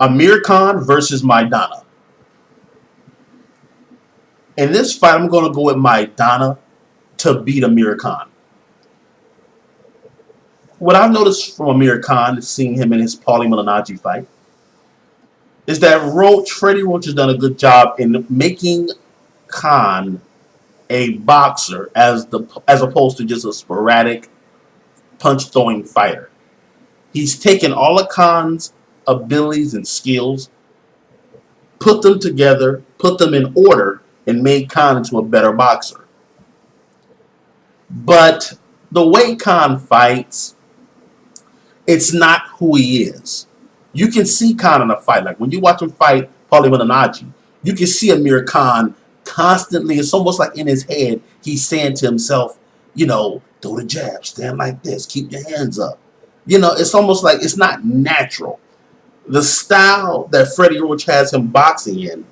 Amir Khan versus Maidana. In this fight, I'm going to go with Maidana to beat Amir Khan. What I've noticed from Amir Khan, seeing him in his Paulie Malignaggi fight, is that Freddie Roach has done a good job in making Khan a boxer as opposed to just a sporadic punch throwing fighter. He's taken all of Khan's abilities and skills, put them together, put them in order, and made Khan into a better boxer. But the way Khan fights, it's not who he is. You can see Khan in a fight. Like when you watch him fight Paulie Malignaggi, you can see Amir Khan constantly. It's almost like in his head, he's saying to himself, throw the jab, stand like this, keep your hands up. It's almost like it's not natural. The style that Freddie Roach has him boxing in,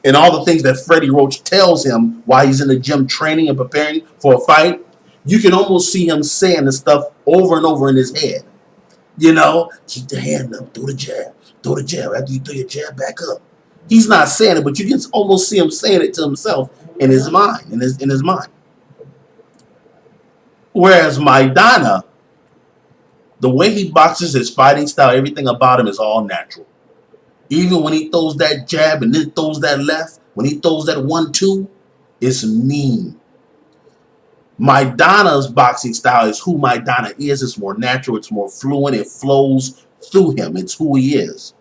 and all the things that Freddie Roach tells him while he's in the gym training and preparing for a fight, you can almost see him saying the stuff over and over in his head. Keep the hand up, throw the jab, after you throw your jab back up. He's not saying it, but you can almost see him saying it to himself in his mind, in his mind. Whereas Maidana, the way he boxes, his fighting style, everything about him is all natural. Even when he throws that jab and then throws that left, when he throws that 1-2, it's mean. Maidana's boxing style is who Maidana is. It's more natural. It's more fluent. It flows through him. It's who he is.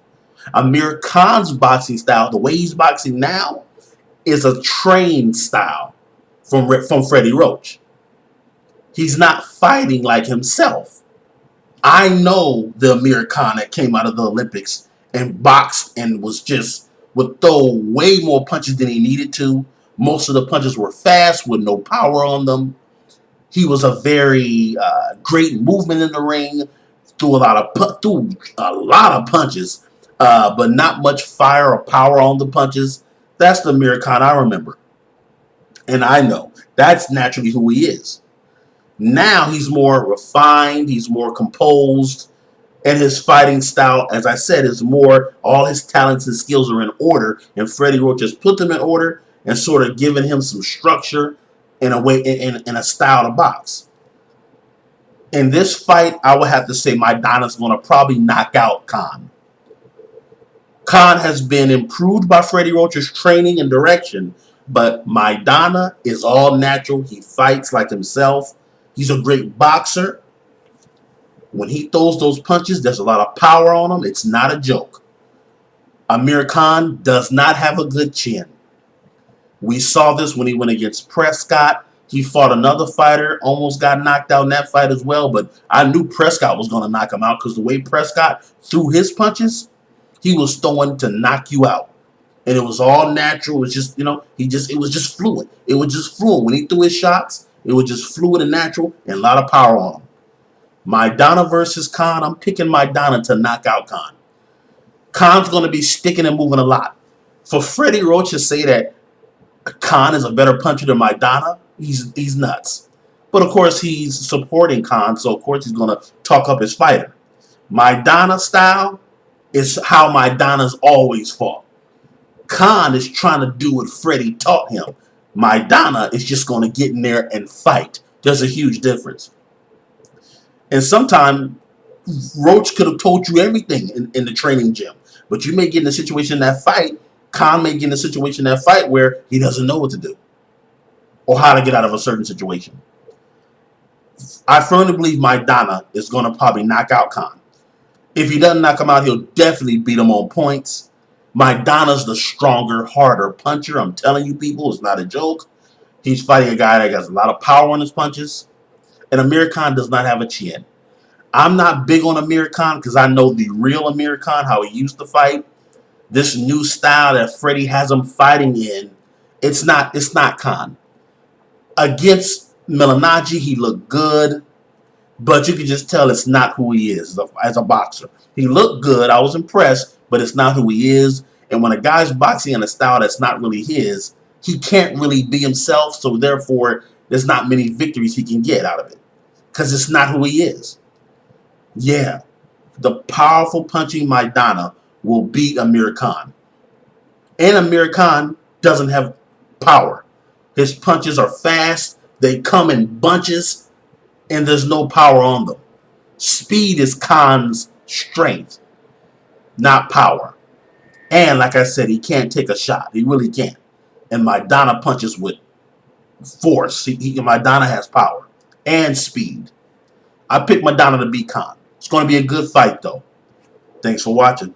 Amir Khan's boxing style, the way he's boxing now, is a trained style from Freddie Roach. He's not fighting like himself. I know the Amir Khan that came out of the Olympics and boxed and would throw way more punches than he needed to. Most of the punches were fast with no power on them. He was a very great movement in the ring, threw a lot of punches, but not much fire or power on the punches. That's the Amir Khan I remember, and I know that's naturally who he is. Now he's more refined, he's more composed, and his fighting style, as I said, is more, all his talents and skills are in order, and Freddie Roach has put them in order and sort of given him some structure in a way, in a style to box. In this fight, I would have to say Maidana's going to probably knock out Khan. Khan has been improved by Freddie Roach's training and direction, but Maidana is all natural. He fights like himself. He's a great boxer. When he throws those punches, there's a lot of power on him. It's not a joke. Amir Khan does not have a good chin. We saw this when he went against Prescott. He fought another fighter, almost got knocked out in that fight as well, but I knew Prescott was going to knock him out because the way Prescott threw his punches, he was throwing to knock you out. And it was all natural. It was just, it was just fluid. It was just fluid. When he threw his shots, it was just fluid and natural and a lot of power on him. Maidana versus Khan, I'm picking Maidana to knock out Khan. Khan's going to be sticking and moving a lot. For Freddie Roach to say that Khan is a better puncher than Maidana, he's nuts. But of course, he's supporting Khan, so of course he's going to talk up his fighter. Maidana style is how Maidana's always fought. Khan is trying to do what Freddie taught him. Maidana is just going to get in there and fight. There's a huge difference. And sometimes Roach could have told you everything in the training gym. But you may get in a situation in that fight, Khan may get in a situation in that fight where he doesn't know what to do or how to get out of a certain situation. I firmly believe Maidana is going to probably knock out Khan. If he doesn't knock him out, he'll definitely beat him on points. Maidana's the stronger, harder puncher. I'm telling you, people, it's not a joke. He's fighting a guy that has a lot of power on his punches. And Amir Khan does not have a chin. I'm not big on Amir Khan because I know the real Amir Khan, how he used to fight. This new style that Freddie has him fighting in, it's not Khan. Against Malignaggi, he looked good, but you can just tell it's not who he is as a boxer. He looked good. I was impressed, but it's not who he is. And when a guy's boxing in a style that's not really his, he can't really be himself, so therefore there's not many victories he can get out of it because it's not who he is. Yeah, the powerful punching Maidana will beat Amir Khan. And Amir Khan doesn't have power. His punches are fast, they come in bunches, and there's no power on them. Speed is Khan's strength, not power. And like I said, he can't take a shot. He really can't. And Maidana punches with force. Maidana has power and speed. I picked Maidana to beat Khan. It's going to be a good fight, though. Thanks for watching.